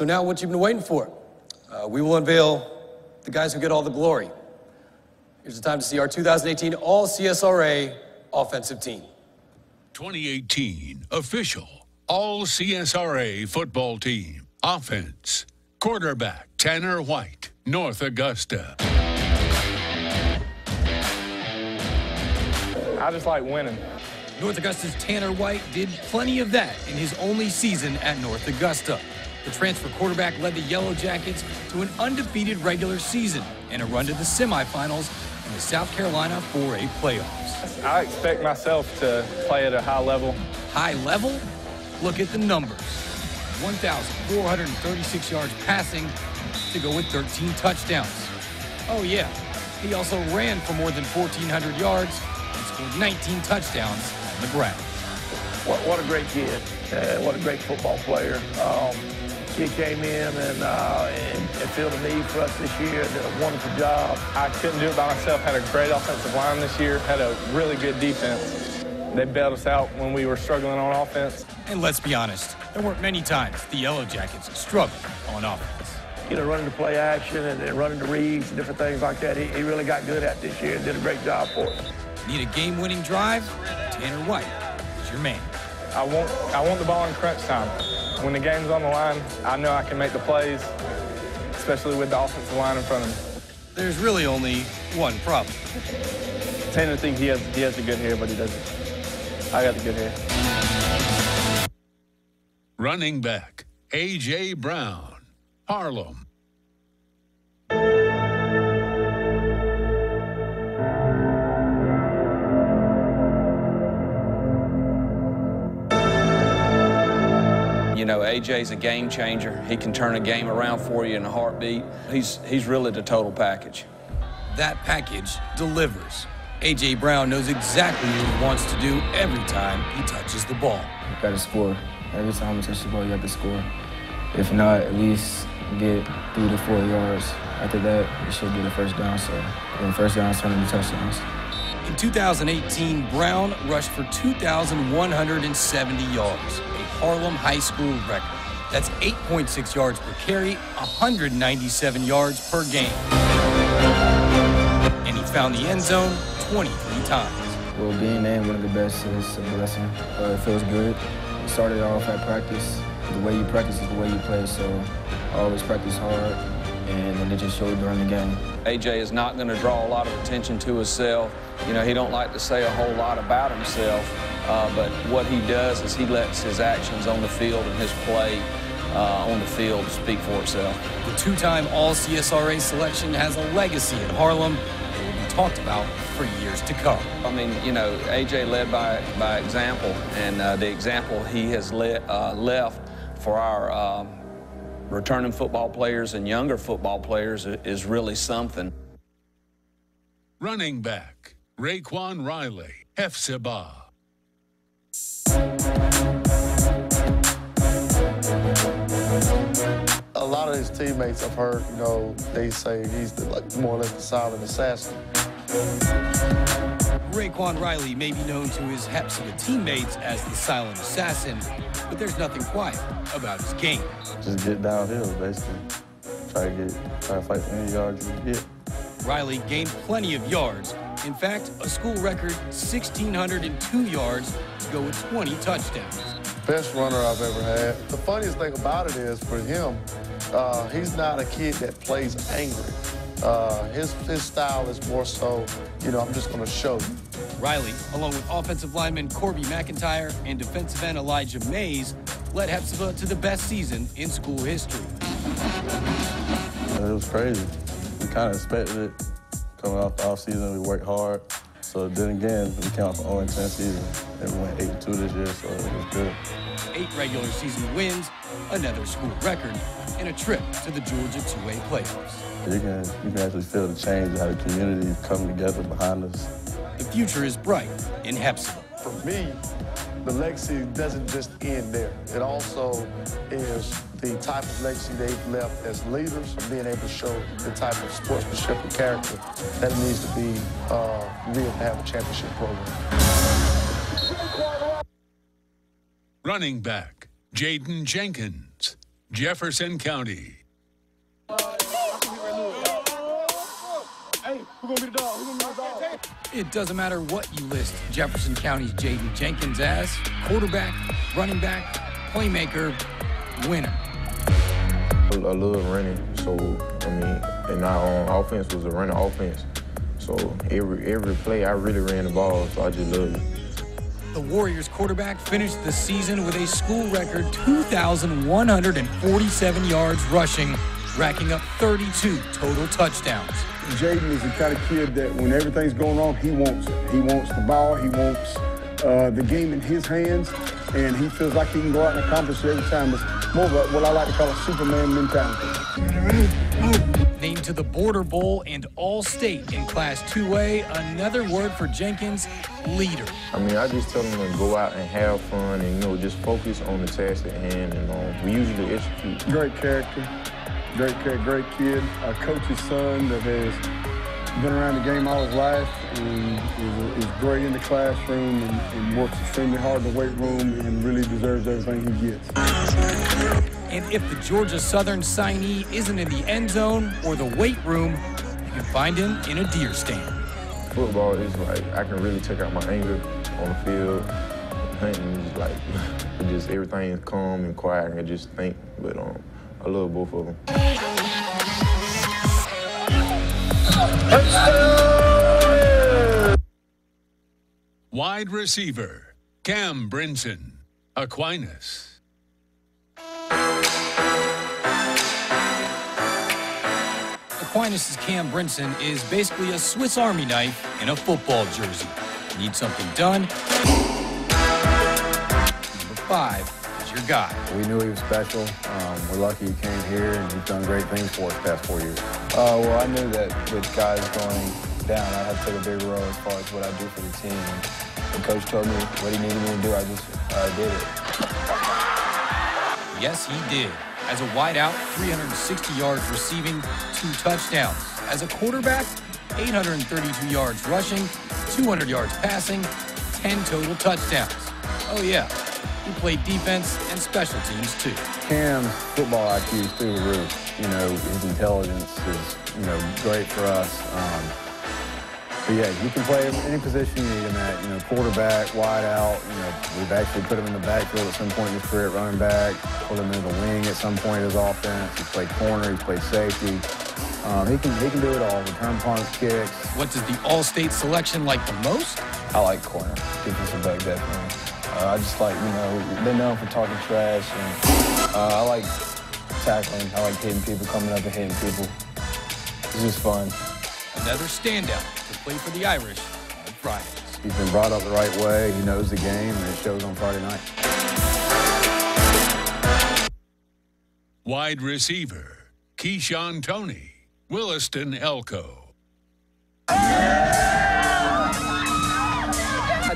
So now what you've been waiting for. We will unveil the guys who get all the glory. Here's the time to see our 2018 All-CSRA offensive team. 2018 official All-CSRA football team. Offense, quarterback Tanner White, North Augusta. I just like winning. North Augusta's Tanner White did plenty of that in his only season at North Augusta. The transfer quarterback led the Yellow Jackets to an undefeated regular season and a run to the semifinals in the South Carolina 4A playoffs. I expect myself to play at a high level. High level? Look at the numbers. 1,436 yards passing to go with 13 touchdowns. Oh yeah, he also ran for more than 1,400 yards and scored 19 touchdowns on the ground. What a great kid. What a great football player. Kid came in and filled a need for us this year. Did a wonderful job. I couldn't do it by myself. Had a great offensive line this year. Had a really good defense. They bailed us out when we were struggling on offense. And let's be honest, there weren't many times the Yellow Jackets struggled on offense. You know, running to play action and running to reads and different things like that. He really got good at this year and did a great job for us. Need a game-winning drive? Tanner White is your man. I want the ball in crunch time. When the game's on the line, I know I can make the plays, especially with the offensive line in front of me. There's really only one problem. Tanner thinks he has the good hair, but he doesn't. I got the good hair. Running back, A.J. Brown, Harlem. You know, AJ's a game changer. He can turn a game around for you in a heartbeat. He's really the total package. That package delivers. A.J. Brown knows exactly what he wants to do every time he touches the ball. You gotta score. Every time you touch the ball, you have to score. If not, at least get 3 to 4 yards. After that, you should get a first down. So, and first downs turn into touchdowns. In 2018, Brown rushed for 2,170 yards, a Harlem High School record. That's 8.6 yards per carry, 197 yards per game. And he found the end zone 23 times. Well, being named one of the best is a blessing. It feels good. It started off at practice. The way you practice is the way you play, so I always practice hard, and then it just showed during the game. AJ is not going to draw a lot of attention to himself. You know, he don't like to say a whole lot about himself, but what he does is he lets his actions on the field and his play on the field speak for itself. The two-time All-CSRA selection has a legacy in Harlem that will be talked about for years to come. I mean, you know, AJ led by example, and the example he has left for our returning football players and younger football players is really something. Running back, Daiquan Riley, Hefzibah. A lot of his teammates I've heard, you know, they say he's more or less the silent assassin. Daiquan Riley may be known to his Hefzibah teammates as the silent assassin, but there's nothing quiet about his game. Just get downhill, basically. Try to fight for any yards you can get. Riley gained plenty of yards. In fact, a school record 1,602 yards to go with 20 touchdowns. Best runner I've ever had. The funniest thing about it is, for him, he's not a kid that plays angry. His style is more so, you know, I'm just going to show you. Riley, along with offensive lineman Corby McIntyre and defensive end Elijah Mays, led Hefzibah to the best season in school history. It was crazy. We kind of expected it. Coming off the offseason, we worked hard. So then again, we came off an 0-10 season, and we went 8-2 this year, so it was good. 8 regular season wins, another school record, and a trip to the Georgia 2A playoffs. You can actually feel the change, how the community come together behind us. The future is bright in Hefzibah. For me, the legacy doesn't just end there. It also is the type of legacy they've left as leaders, being able to show the type of sportsmanship and character that needs to be real to have a championship program. Running back, Jenkins, Jefferson County. It doesn't matter what you list Jefferson County's Jaden Jenkins as: quarterback, running back, playmaker, winner. I love running, so, I mean, and our offense was a running offense. So every play, I really ran the ball, so I just loved it. The Warriors quarterback finished the season with a school record 2,147 yards rushing, racking up 32 total touchdowns. Jaden is the kind of kid that when everything's going on, he wants it. He wants the ball, he wants the game in his hands, and he feels like he can go out and accomplish it every time. It's more of what I like to call a Superman mentality. Named to the Border Bowl and All-State in Class 2A, another word for Jenkins, leader. I mean, I just tell them to go out and have fun and, just focus on the task at hand, and we usually execute. Great character, great kid. A coach's son that has been around the game all his life and is great in the classroom and works extremely hard in the weight room and really deserves everything he gets. And if the Georgia Southern signee isn't in the end zone or the weight room, you can find him in a deer stand. Football is like, I can really take out my anger on the field. Hunting is like, just everything is calm and quiet, and I just think, but I love both of them. Wide receiver, Cam Brinson, Aquinas. Aquinas' Cam Brinson is basically a Swiss Army knife in a football jersey. Need something done? Number 5 is your guy. We knew he was special. We're lucky he came here, and he's done great things for us the past 4 years. Well, I knew that with guys going down, I had to take a big role as far as what I do for the team. And Coach told me what he needed me to do, I did it. Yes, he did. As a wideout, 360 yards receiving, 2 touchdowns. As a quarterback, 832 yards rushing, 200 yards passing, 10 total touchdowns. Oh yeah, he played defense and special teams too. Cam's football IQ is through the roof. His intelligence is, great for us. But yeah, you can play any position you need him at. Quarterback, wide out. We've actually put him in the backfield at some point in his career at running back. Put him in the wing at some point in his offense. He's played corner. He's played safety. He can do it all. Return punts, kicks. What does the All-State selection like the most? I like corner. Defensive back, definitely. I just like, they're known for talking trash. And I like tackling. I like hitting people, coming up and hitting people. It's just fun. Another standout to play for the Irish on Fridays. He's been brought up the right way. He knows the game, and it shows on Friday night. Wide receiver, Keyshawn Toney, Williston Elko.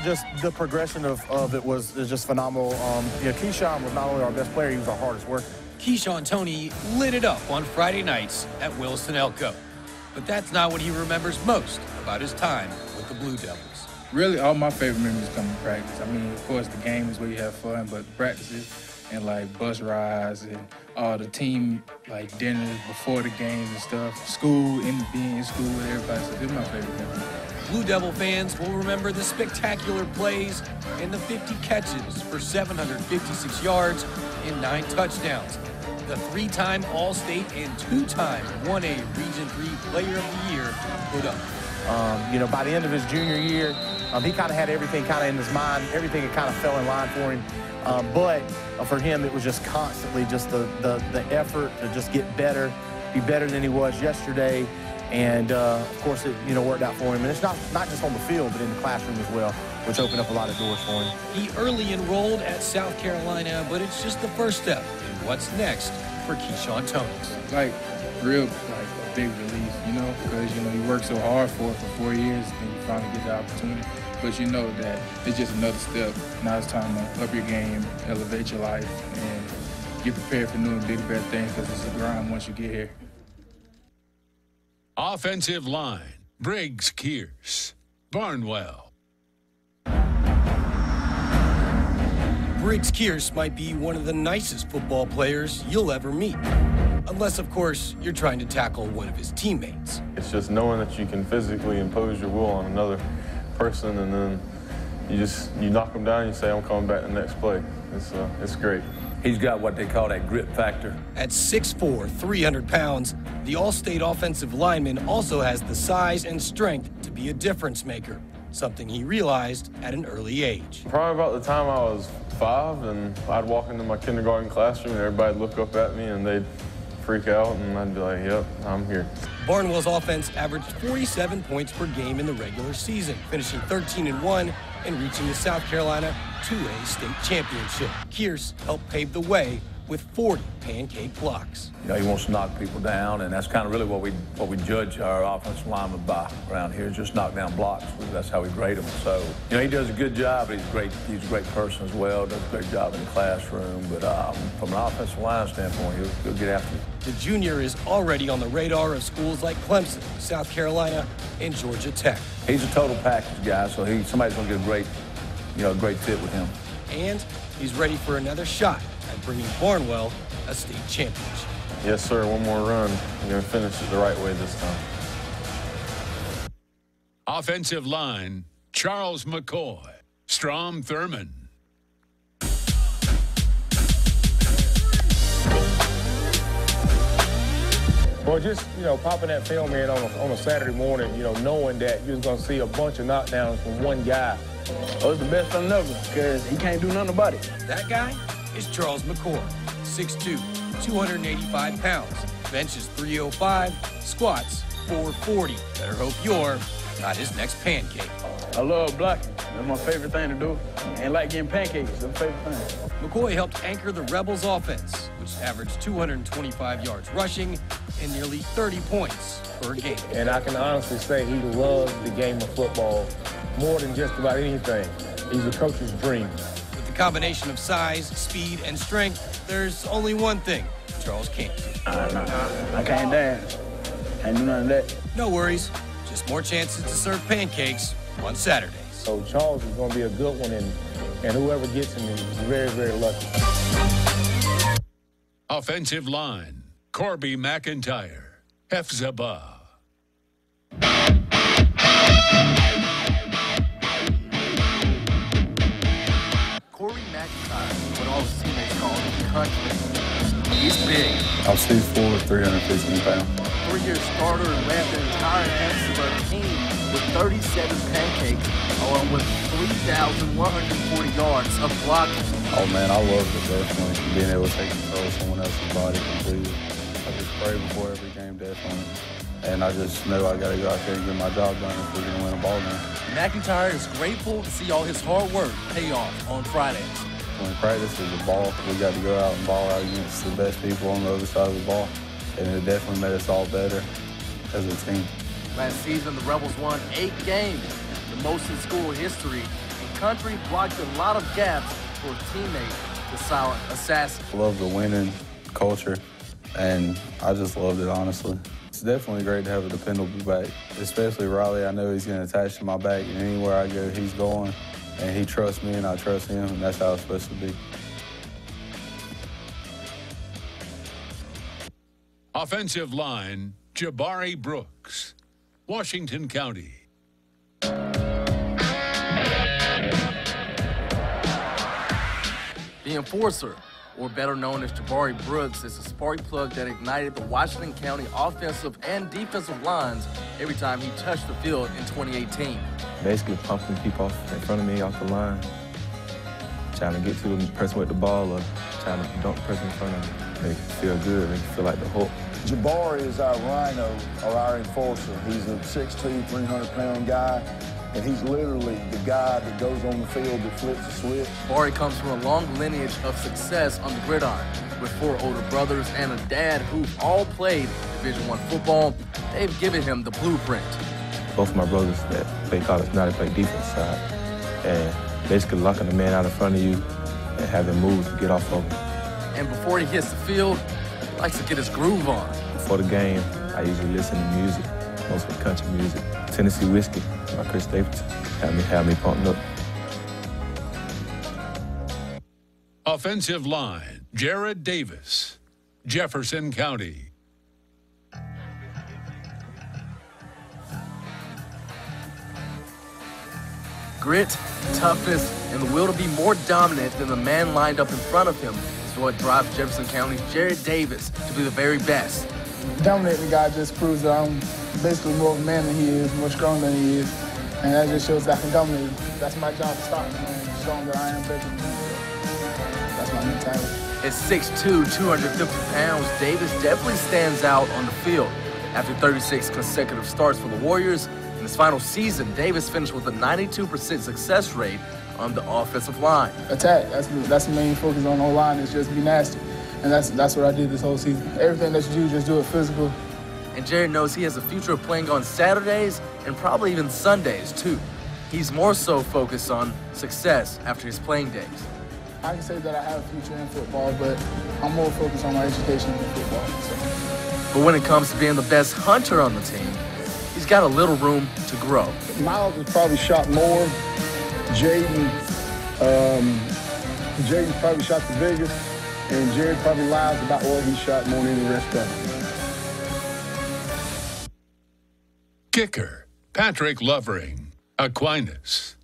Just the progression of it was just phenomenal. Keyshawn was not only our best player, he was our hardest worker. Keyshawn Toney lit it up on Friday nights at Williston Elko. But that's not what he remembers most about his time with the Blue Devils. Really, all my favorite memories come from practice. I mean, of course, the game is where you have fun, but practices and, bus rides and all the team, dinners before the games and stuff. School, being in school with everybody. So this is my favorite memory. Blue Devil fans will remember the spectacular plays and the 50 catches for 756 yards and 9 touchdowns. The 3-time All-State and 2-time 1A Region 3 Player of the Year put up. By the end of his junior year, he kind of had everything in his mind. Everything had kind of fell in line for him. But for him, it was just constantly just the effort to just get better, be better than he was yesterday. And, of course, it, worked out for him. And it's not just on the field, but in the classroom as well, which opened up a lot of doors for him. He early enrolled at South Carolina, but it's just the first step in what's next for Keyshawn Toney. A big relief, because, he worked so hard for it for 4 years, and you finally get the opportunity. But you know that it's just another step. Now it's time to up your game, elevate your life, and get prepared for new and bigger, better things, because it's a grind once you get here. Offensive line, Briggs Kearse, Barnwell. Briggs Kearse might be one of the nicest football players you'll ever meet. Unless, of course, you're trying to tackle one of his teammates. It's just knowing that you can physically impose your will on another person, and then you knock them down and you say, I'm coming back the next play. It's great. He's got what they call that grit factor. At 6'4", 300 pounds, the All-State offensive lineman also has the size and strength to be a difference maker, something he realized at an early age. Probably about the time I was 5, and I'd walk into my kindergarten classroom and everybody'd look up at me and they'd freak out, and I'd be like, yep, I'm here. Barnwell's offense averaged 47 points per game in the regular season, finishing 13-1 and reaching the South Carolina 2A state championship. Kearse helped pave the way with 40 pancake blocks. You know, he wants to knock people down, and that's kind of really what we judge our offensive linemen by around here, is just knock down blocks. That's how we grade them. So, you know, he does a good job, but he's a great person as well, does a great job in the classroom. But from an offensive line standpoint, he'll get after it. The junior is already on the radar of schools like Clemson, South Carolina, and Georgia Tech. He's a total package guy, so somebody's going to get a great fit with him. And he's ready for another shot at bringing Barnwell a state championship. Yes, sir, one more run. We're going to finish it the right way this time. Offensive line, Charles McCoy, Strom Thurmond. Well, just, popping that film in on a Saturday morning, knowing that you're going to see a bunch of knockdowns from one guy. Oh, it's the best feeling ever, because he can't do nothing about it. That guy is Charles McCoy, 6'2", 285 pounds, benches 305, squats 440. Better hope you're not his next pancake. I love blocking. That's my favorite thing to do. And like getting pancakes, that's my favorite thing. McCoy helped anchor the Rebels' offense, which averaged 225 yards rushing and nearly 30 points per game. And I can honestly say he loves the game of football more than just about anything. He's a coach's dream. With the combination of size, speed, and strength, there's only one thing Charles can't do. I can't dance. Can't do none of that. No worries. Just more chances to serve pancakes on Saturdays. So Charles is going to be a good one, and whoever gets him is very, very lucky. Offensive line, Corby McIntyre, Hephzibah. Corby McIntyre, what all his teammates call him, country. He's big. I'm 6'4", 315 pounds. 3-year starter and led the entire Hephzibah team with 37 pancakes, along with 3,140 yards of blocking. Oh man, I love it definitely, being able to take control of someone else's body completely. I just pray before every game, definitely. And I just know I got to go out there and get my job done if we're going to win a ball game. McIntyre is grateful to see all his hard work pay off on Fridays. When practice is a ball, we got to go out and ball out against the best people on the other side of the ball. And it definitely made us all better as a team. Last season, the Rebels won 8 games, the most in school history, and country blocked a lot of gaps for his teammate, the silent assassin. I love the winning culture, and I just loved it, honestly. It's definitely great to have a dependable back, especially Riley. I know he's going to attach to my back, and anywhere I go, he's going. And he trusts me, and I trust him, and that's how it's supposed to be. Offensive line, Jabari Brooks, Washington County. The enforcer, or better known as Jabari Brooks, is a spark plug that ignited the Washington County offensive and defensive lines every time he touched the field in 2018. Basically pumping people off in front of me, off the line, trying to get to the person with the ball or trying to dunk the person in front of me. Make it feel good, make it feel like the Hulk. Jabari is our rhino, or our enforcer. He's a 6'2", 300-pound guy, and he's literally the guy that goes on the field that flips the switch. Jabari comes from a long lineage of success on the gridiron. With 4 older brothers and a dad who all played Division I football, they've given him the blueprint. Both of my brothers that play college now, they play defense side. And basically locking the man out in front of you and having moves to get off of him. And before he hits the field, he likes to get his groove on. Before the game, I usually listen to music, mostly country music. Tennessee Whiskey by Chris Stapleton have me pumped up. Offensive line, Jared Davis, Jefferson County. Grit, toughness, and the will to be more dominant than the man lined up in front of him is what drives Jefferson County's Jared Davis to be the very best. Dominating the guy just proves that I'm basically more of a man than he is, more strong than he is, and that just shows that I can dominate him. That's my job to stop him, and show him that I am bigger than him. That's my mentality. At 6'2", 250 pounds, Davis definitely stands out on the field. After 36 consecutive starts for the Warriors, in his final season, Davis finished with a 92% success rate on the offensive line. Attack. That's the main focus on the whole line, is just be nasty. And that's what I did this whole season. Everything that you do, just do it physical. And Jared knows he has a future of playing on Saturdays and probably even Sundays, too. He's more so focused on success after his playing days. I can say that I have a future in football, but I'm more focused on my education in football. So. But when it comes to being the best hunter on the team, he's got a little room to grow. Miles has probably shot more. Jaden probably shot the biggest. And Jared probably lies about what he shot more than the rest of them. Kicker, Patrick Lovering, Aquinas.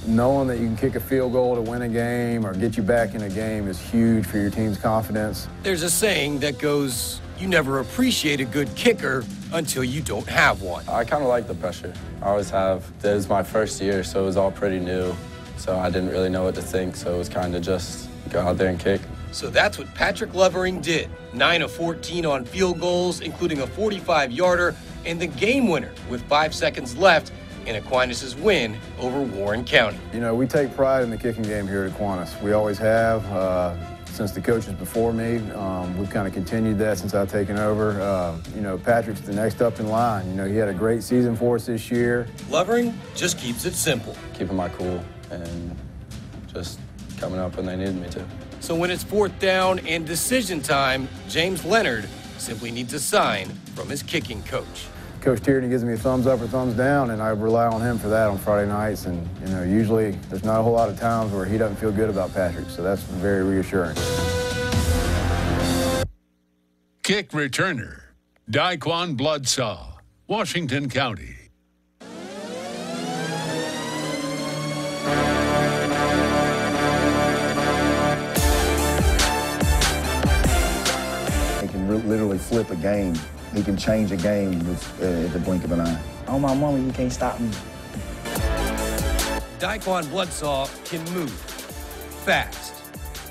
Knowing that you can kick a field goal to win a game or get you back in a game is huge for your team's confidence. There's a saying that goes, you never appreciate a good kicker until you don't have one. I kind of like the pressure. I always have. This is my first year, so it was all pretty new. So I didn't really know what to think, so it was kind of just go out there and kick. So that's what Patrick Lovering did. 9 of 14 on field goals, including a 45-yarder and the game winner with 5 seconds left in Aquinas' win over Warren County. You know, we take pride in the kicking game here at Aquinas. We always have. Since the coaches before me, we've kind of continued that since I've taken over. You know, Patrick's the next up in line. You know, he had a great season for us this year. Lovering just keeps it simple. Keeping my cool and just coming up when they needed me to. So when it's 4th down and decision time, James Leonard simply needs a sign from his kicking coach. Coach Tierney gives me a thumbs up or thumbs down, and I rely on him for that on Friday nights. And, you know, usually there's not a whole lot of times where he doesn't feel good about Patrick, so that's very reassuring. Kick returner, Daiquan Bloodsaw, Washington County. He can literally flip a game. He can change a game with, at the blink of an eye. On my mama, you can't stop me. Daiquan Bloodsaw can move fast.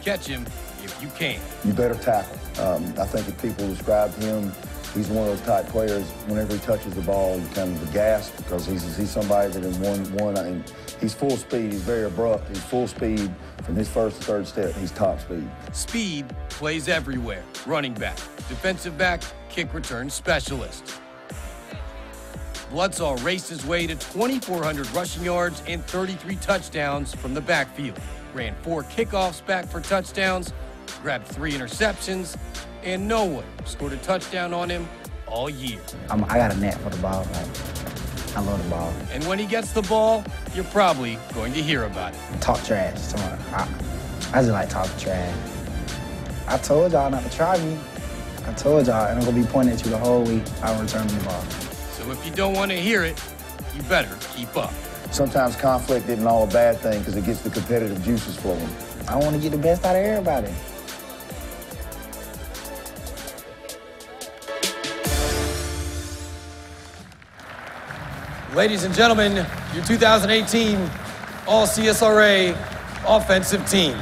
Catch him if you can. You better tackle. I think if people describe him, he's one of those type players, whenever he touches the ball, you kind of gasp because he's somebody that in one, I mean, he's full speed, he's very abrupt, he's full speed from his first to third step, he's top speed. Speed plays everywhere. Running back, defensive back, kick return specialist. Bloodsaw raced his way to 2,400 rushing yards and 33 touchdowns from the backfield. Ran 4 kickoffs back for touchdowns, grabbed 3 interceptions, and no one scored a touchdown on him all year. I got a knack for the ball. I love the ball. And when he gets the ball, you're probably going to hear about it. Talk trash. I just like talking trash. I told y'all not to try me. I told y'all, and I'm going to be pointing at you the whole week. I'll return the ball. So if you don't want to hear it, you better keep up. Sometimes conflict isn't all a bad thing because it gets the competitive juices flowing. I want to get the best out of everybody. Ladies and gentlemen, your 2018 All-CSRA offensive team.